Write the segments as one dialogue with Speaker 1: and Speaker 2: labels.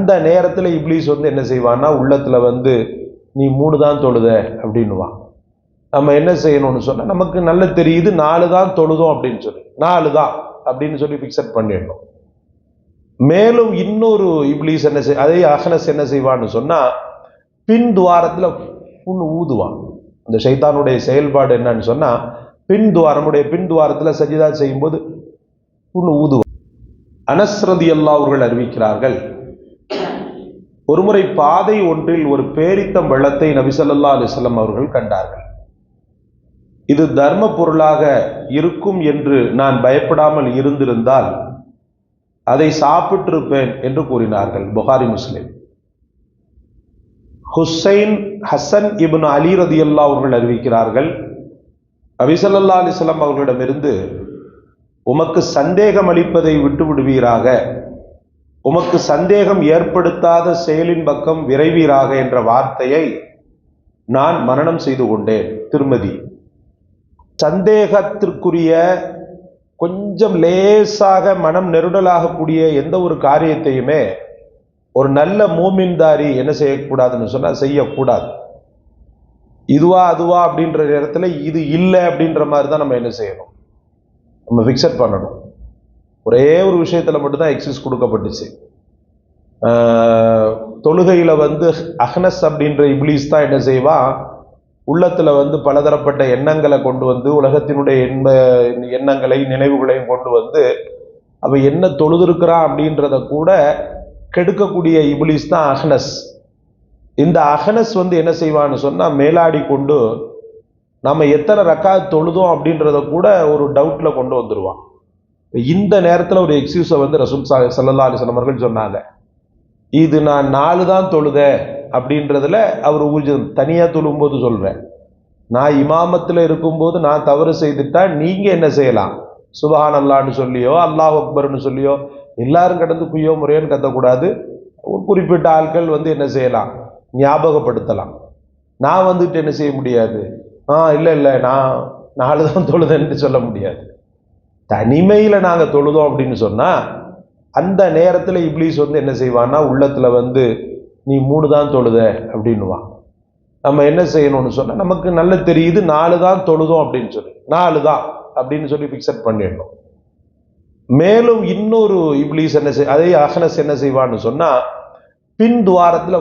Speaker 1: அந்த நேரத்தில் இப்லீஸ் வந்து என்ன செய்வான்னா உள்ளத்துல வந்து நீ 3 தான் தொழுத அப்படின்னுவான். நம்ம என்ன செய்யணும்னு சொன்னா, நமக்கு நல்ல தெரியுது 4 தான் தொழுதோம் அப்படின்னு சொல்லி 4 தான் அப்படின்னு சொல்லி பிக்சட் பண்ணிடணும். மேலும் இன்னொரு இப்லீஸ் என்ன அதே அஹ்னஸ் என்ன செய்வான்னு சொன்னா, பின் துவாரத்துல புண்ணு ஊதுவான். இந்த ஷைத்தானுடைய செயல்பாடு என்னன்னு சொன்னா, நம்முடைய பின் துவாரத்துல சஜிதா செய்யும் போது புண்ணு ஊதுவான். அனஸ் ரலியல்லாஹு அவர்கள் அறிவிக்கிறார்கள், ஒருமுறை பாதை ஒன்றில் ஒரு பேரித்தம் வெள்ளத்தை நபி ஸல்லல்லாஹு அலைஹி வஸல்லம் அவர்கள் கண்டார்கள். இது தர்ம பொருளாக இருக்கும் என்று நான் பயப்படாமல் இருந்திருந்தால் அதை சாப்பிட்டிருப்பேன் என்று கூறினார்கள். புகாரி, முஸ்லிம். ஹசன் இப்னு அலி ரலியல்லாஹு அவர்கள் அறிவிக்கிறார்கள், நபி ஸல்லல்லாஹு அலைஹி வஸல்லம் அவர்களிடமிருந்து உமக்கு சந்தேகம் அளிப்பதை விட்டு விடுவீராக, உமக்கு சந்தேகம் ஏற்படுத்தாத செயலின் பக்கம் விரைவீராக என்ற வார்த்தையை நான் மனனம் செய்து கொண்டேன். திருமதி. சந்தேகத்திற்குரிய கொஞ்சம் லேசாக மனம் நெருடலாகக்கூடிய எந்த ஒரு காரியத்தையுமே ஒரு நல்ல மூமின்தாரி என்ன செய்யக்கூடாதுன்னு சொன்னா செய்யக்கூடாது. இதுவா அதுவா அப்படின்ற நேரத்தில் இது இல்லை அப்படின்ற மாதிரி தான் நம்ம என்ன செய்யணும், நம்ம ஃபிக்ஸட் பண்ணணும். ஒரே ஒரு விஷயத்துல மட்டும்தான் எக்ஸஸ் கொடுக்கப்பட்டுச்சு. தொழுகையில வந்து அஹ்னஸ் அப்படின்ற இப்லீஸ் தான் என்ன செய்வான், உள்ளத்துல வந்து பலதரப்பட்ட எண்ணங்களை கொண்டு வந்து, உலகத்தினுடைய எண்ணங்களை நினைவுகளையும் கொண்டு வந்து அவ என்ன தொழுதிருக்கிறான் அப்படின்றத கூட கெடுக்கக்கூடிய இப்லீஸ் தான் அஹ்னஸ். இந்த அஹ்னஸ் வந்து என்ன செய்வான்னு சொன்னா, மேலாடி கொண்டு நம்ம எத்தனை ரக்காத் தொழுதோம் அப்படின்றத கூட ஒரு டவுட்ல கொண்டு வந்துருவான். இந்த நேரத்தில் ஒரு எக்ஸ்கியூஸை வந்து ரசூல் ஸல்லல்லாஹு அலைஹி வஸல்லம் அவர்கள் சொன்னாங்க. இது நான் 4 தான் தொழுத அப்படின்றதுல அவர் ஊர்ஜிதம். தனியா தொழும்போது சொல்றேன், நான் இமாமத்தில் இருக்கும்போது நான் தவறு செய்துட்டா நீங்க என்ன செய்யலாம், சுபஹான் அல்லான்னு சொல்லியோ அல்லாஹ் அக்பர்னு சொல்லியோ எல்லாரும் கடந்து குய்யோ முறையோன்னு கத்தக்கூடாது. ஒரு குறிப்பிட்ட ஆட்கள் வந்து என்ன செய்யலாம், ஞாபகப்படுத்தலாம். நான் வந்துட்டு என்ன செய்ய முடியாது, இல்லை நான் 4 தான் தொழுதேன்னு சொல்ல முடியாது. தனிமையில நாங்க தொழுதோம் அப்படின்னு சொன்னா அந்த நேரத்துல இப்லீஸ் வந்து என்ன செய்வான்னா உள்ளத்துல வந்து நீ 3 தான் தொழுத அப்படின்னுவான். நம்ம என்ன செய்யணும்னு சொன்னா, நமக்கு நல்ல தெரியுது 4 தான் தொழுதோம் அப்படின்னு சொல்லி 4 தான் அப்படின்னு சொல்லி பிக்சட் பண்ணிடணும். மேலும் இன்னொரு இப்லீஸ் என்ன அதே அஹ்னஸ் என்ன செய்வான்னு சொன்னா, பின் துவாரத்துல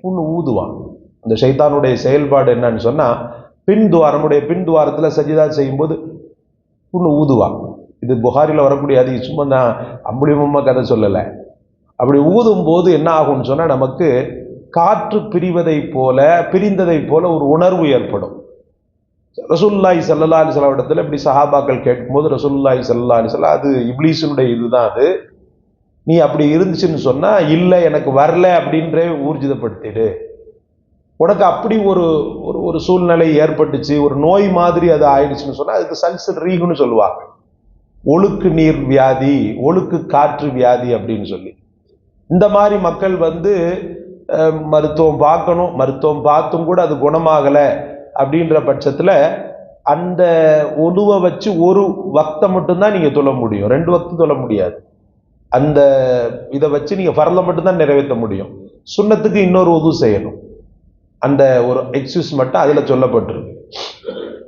Speaker 1: புண்ணு ஊதுவான். இந்த ஷைத்தானுடைய செயல்பாடு என்னன்னு சொன்னா, நம்முடைய பின் துவாரத்துல சஜிதா செய்யும் போது புண்ணு ஊதுவான். இது புகாரில வரக்கூடிய அது சும்மா நான் அம்புலிமம்மா கதை சொல்லலை. அப்படி ஊதும் போது என்ன ஆகும்னு சொன்னா, நமக்கு காற்று பிரிந்ததை போல ஒரு உணர்வு ஏற்படும். ரசூலுல்லாஹி ஸல்லல்லாஹு அலைஹி வஸல்லம் இடத்துல இப்படி சஹாபாக்கள் கேட்கும்போது ரசூலுல்லாஹி ஸல்லல்லாஹு அலைஹி வஸல்லம், அது இப்லீஸினுடைய இதுதான், அது நீ அப்படி இருந்துச்சுன்னு சொன்னா இல்லை எனக்கு வரல அப்படின்ற ஊர்ஜிதப்படுத்திடு. உனக்கு அப்படி ஒரு சூழ்நிலை ஏற்பட்டுச்சு, ஒரு நோய் மாதிரி அது ஆயிடுச்சுன்னு சொன்னா அதுக்கு சல்சல் ரீகுன்னு சொல்லுவாங்க. ஒழுக்கு நீர் வியாதி, ஒழுக்கு காற்று வியாதி அப்படின்னு சொல்லி. இந்த மாதிரி மக்கள் வந்து மருத்துவம் பார்க்கணும், மருத்துவம் பார்த்தும் கூட அது குணமாகலை அப்படின்ற பட்சத்துல அந்த ஒழுவை வச்சு ஒரு வக்தை மட்டும்தான் நீங்க தொழ முடியும், 2 வக்து தொழ முடியாது. அந்த இதை வச்சு நீங்க ஃபர்ல மட்டும்தான் நிறைவேற்ற முடியும். சுன்னத்துக்கு இன்னொரு உது செய்யணும். அந்த ஒரு எக்ஸ்கியூஸ் மட்டும் அதுல சொல்லப்பட்டிருக்கு.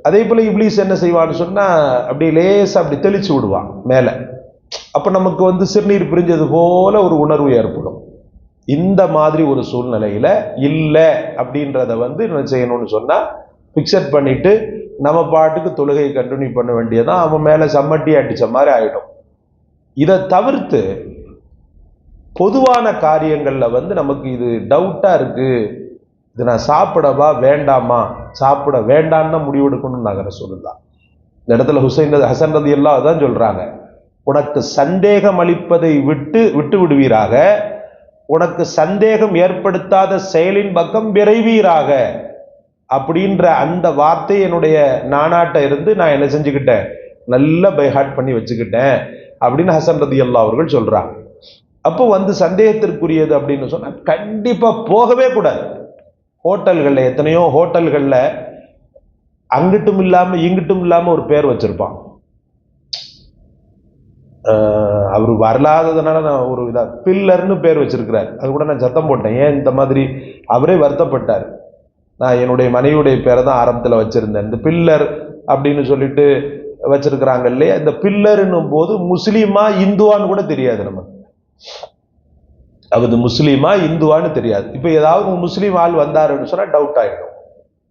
Speaker 1: அதே போல இப்லீஸ் என்ன செய்வான்னு சொன்னா, அப்படி லேசா அப்படி தெளிச்சு விடுவான் மேல. அப்ப நமக்கு வந்து சிறுநீர் பிரிஞ்சது போல ஒரு உணர்வு ஏற்படும். இந்த மாதிரி ஒரு சூழ்நிலையில இல்லை அப்படின்றத வந்து என்ன செய்யணும்னு சொன்னா, பிக்சட் பண்ணிட்டு நம்ம பாட்டுக்கு தொழுகையை கண்டினியூ பண்ண வேண்டியதான். அவன் மேல சம்மட்டி அடிச்ச மாதிரி ஆயிடும். இதை தவிர்த்து பொதுவான காரியங்கள்ல வந்து நமக்கு இது டவுட்டா இருக்கு, இது நான் சாப்பிடவா வேண்டாமா, சாப்பிட வேண்டான்னு முடிவெடுக்கணும்னு நாங்கள் சொல்லலாம். இந்த இடத்துல ஹசன் ரலியல்லாஹு அதான் சொல்றாங்க, உனக்கு சந்தேகம் அளிப்பதை விட்டு விடுவீராக, உனக்கு சந்தேகம் ஏற்படுத்தாத செயலின் பக்கம் விரைவீராக அப்படின்ற அந்த வார்த்தை என்னுடைய நானாட்ட இருந்து நான் என்ன செஞ்சுக்கிட்டேன், நல்லா பைஹார்ட் பண்ணி வச்சுக்கிட்டேன் அப்படின்னு ஹசன் ரலியல்லாஹு அவர்கள் சொல்றாங்க. அப்போ வந்து சந்தேகத்திற்குரியது அப்படின்னு சொன்னா கண்டிப்பா போகவே கூடாது. ஹோட்டல்கள்ல எத்தனையோ ஹோட்டல்கள்ல அங்கிட்டும் இல்லாம இங்கிட்டும் இல்லாம ஒரு பேர் வச்சிருப்பான். அவர் வரலாததுனால நான் ஒரு பில்லர்னு பேர் வச்சிருக்கிறார். அது கூட நான் சத்தம் போட்டேன், ஏன் இந்த மாதிரி. அவரே வருத்தப்பட்டார், நான் என்னுடைய மனைவியுடைய பேரை தான் ஆரம்பத்தில் வச்சிருந்தேன், இந்த பில்லர் அப்படின்னு சொல்லிட்டு வச்சிருக்கிறாங்க இல்லையா. இந்த பில்லர்னும் போது முஸ்லீமா இந்துவான்னு கூட தெரியாது நமக்கு. அது முஸ்லீமா இந்துவான்னு தெரியாது. இப்போ ஏதாவது முஸ்லீம் ஆள் வந்தாருன்னு சொன்னா டவுட் ஆயிடும்,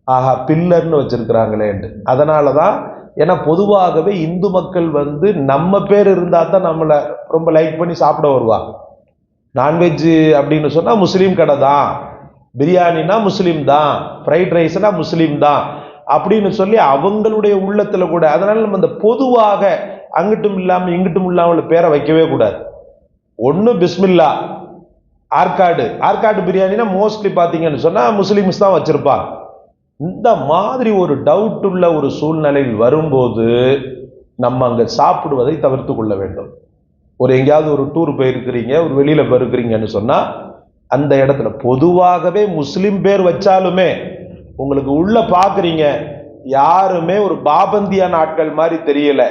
Speaker 1: ஆஹா பில்லர்னு வச்சிருக்கிறாங்களேன்னு. அதனாலதான், ஏன்னா பொதுவாகவே இந்து மக்கள் வந்து நம்ம பேர் இருந்தா தான் நம்மளை ரொம்ப லைக் பண்ணி சாப்பிட வருவாங்க. நான்வெஜ் அப்படின்னு சொன்னா முஸ்லீம் கடை தான், பிரியாணினா முஸ்லீம் தான், ஃப்ரைட் ரைஸ்னா முஸ்லீம் தான் அப்படின்னு சொல்லி அவங்களுடைய உள்ளத்துல கூட. அதனால நம்ம இந்த பொதுவாக அங்கிட்டும் இல்லாம இங்கிட்டும் இல்லாம பேரை வைக்கவே கூடாது. ஒண்ணு பிஸ்மில்லா, ஆற்காடு பிரியாணினா மோஸ்ட்லி பாத்தீங்கன்னு சொன்னா முஸ்லிம்ஸ் தான் வச்சிருப்பாங்க. இந்த மாதிரி ஒரு டவுட் உள்ள ஒரு சூழ்நிலையில் வரும்போது நம்ம அங்க சாப்பிடுவதை தவிர்த்து கொள்ள வேண்டும். ஒரு எங்கேயாவது ஒரு டூர் போயிருக்கிறீங்க, ஒரு வெளியில போயிருக்கிறீங்கன்னு சொன்னா அந்த இடத்துல பொதுவாகவே முஸ்லிம் பேர் வச்சாலுமே உங்களுக்கு உள்ள பாக்குறீங்க, யாருமே ஒரு பாபந்தியான ஆட்கள் மாதிரி தெரியல.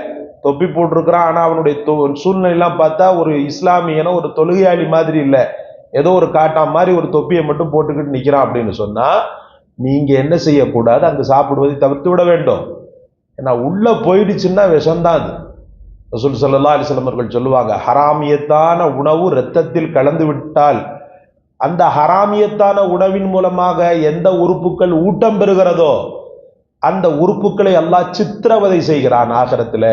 Speaker 1: தொப்பி போட்டிருக்கிறான், ஆனா அவனுடைய சூழ்நிலையெல்லாம் பார்த்தா ஒரு இஸ்லாமியன ஒரு தொழுகையாளி மாதிரி இல்லை, ஏதோ ஒரு காட்டா மாதிரி ஒரு தொப்பியை மட்டும் போட்டுக்கிட்டு நிக்கிறான் அப்படின்னு சொன்னா நீங்க என்ன செய்யக்கூடாது, அங்கு சாப்பிடுவதை தவிர்த்து விட வேண்டும். ஏன்னா உள்ள போயிடுச்சுன்னா விஷம்தான் அது. ரசூல் ஸல்லல்லாஹு அலைஹி வஸல்லம் அவர்கள் சொல்லுவாங்க, ஹராமியத்தான உணவு இரத்தத்தில் கலந்து விட்டால் அந்த ஹராமியத்தான உணவின் மூலமாக எந்த உறுப்புகள் ஊட்டம் பெறுகிறதோ அந்த உறுப்புகளை அல்லாஹ் சித்திரவதை செய்கிறான் ஆகிரத்துல.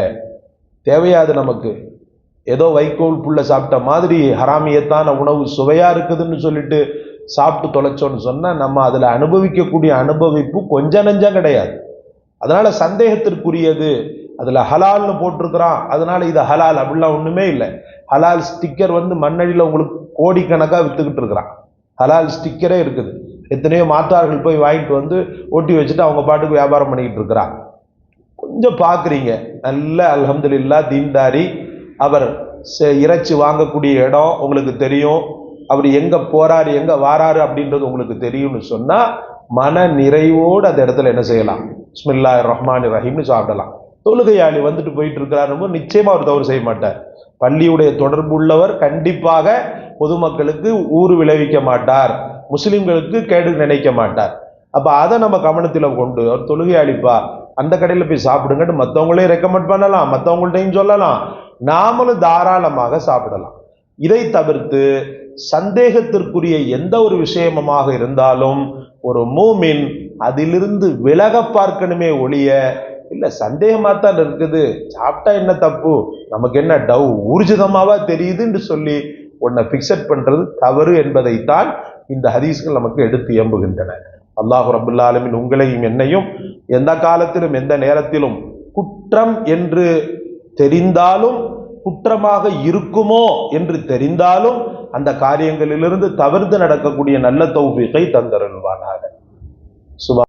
Speaker 1: தேவையாது நமக்கு. ஏதோ வைக்கோல் புள்ள சாப்பிட்ட மாதிரி ஹராமியத்தான உணவு சுவையா இருக்குதுன்னு சொல்லிட்டு சாப்பிட்டு தொலைச்சோன்னு சொன்னா நம்ம அதுல அனுபவிக்கக்கூடிய அனுபவிப்பு கொஞ்சம் நெஞ்சம் கிடையாது. அதனால சந்தேகத்திற்குரியது. அதுல ஹலால்னு போட்டிருக்கிறான், அதனால இது ஹலால் அப்படிலாம் ஒண்ணுமே இல்லை. ஹலால் ஸ்டிக்கர் வந்து மண்ணடியில் உங்களுக்கு கோடிக்கணக்கா வித்துக்கிட்டு இருக்கிறான். ஹலால் ஸ்டிக்கரே இருக்குது. எத்தனையோ மாத்தார்கள் போய் வாங்கிட்டு வந்து ஒட்டி வச்சுட்டு அவங்க பாட்டுக்கு வியாபாரம் பண்ணிக்கிட்டு இருக்கிறான். கொஞ்சம் பாக்குறீங்க, நல்ல அல்ஹம்துலில்லாஹ் தீன்தாரி, அவர் இறைச்சி வாங்கக்கூடிய இடம் உங்களுக்கு தெரியும், அவர் எங்க போறாரு எங்க வாராரு அப்படின்றது உங்களுக்கு தெரியும்னு சொன்னா மன நிறைவோடு அந்த இடத்துல என்ன செய்யலாம், பிஸ்மில்லாஹிர் ரஹ்மானிர் ரஹீம்னு சாப்பிடலாம். தொழுகையாளி வந்துட்டு போயிட்டு இருக்கிறாரு, நிச்சயமா அவர் தவறு செய்ய மாட்டார். பள்ளியுடைய தொடர்பு உள்ளவர் கண்டிப்பாக பொதுமக்களுக்கு ஊறு விளைவிக்க மாட்டார், முஸ்லிம்களுக்கு கேடு நினைக்க மாட்டார். அப்ப அதை நம்ம கவனத்துல கொண்டு, அவர் தொழுகையாளிப்பா அந்த கடையில போய் சாப்பிடுங்கன்னு மற்றவங்களே ரெக்கமெண்ட் பண்ணலாம், மற்றவங்கள்ட்டையும் சொல்லலாம், நாமளும் தாராளமாக சாப்பிடலாம். இதை தவிர்த்து சந்தேகத்திற்குரிய எந்த ஒரு விஷயமாக இருந்தாலும் ஒரு மூமின் அதிலிருந்து விலக பார்க்கணுமே ஒழிய, இல்ல சந்தேகமாத்தான் இருக்குது, சாப்பிட்டா என்ன தப்பு, நமக்கு என்ன டவு ஊர்ஜிதமாவா தெரியுதுன்னு சொல்லி உன்னை பிக்சட் பண்றது தவறு என்பதைத்தான் இந்த ஹதீஸ்கள் நமக்கு எடுத்து எம்புகின்றன. அல்லாஹ் ரப்பல் ஆலமீன் உங்களையும் என்னையும் எந்த காலத்திலும் எந்த நேரத்திலும் குற்றம் என்று தெரிந்தாலும், குற்றமாக இருக்குமோ என்று தெரிந்தாலும் அந்த காரியங்களிலிருந்து தவிர்த்து நடக்கக்கூடிய நல்ல தௌஃபீகை தந்தருள்வானாக. சுபஹான்.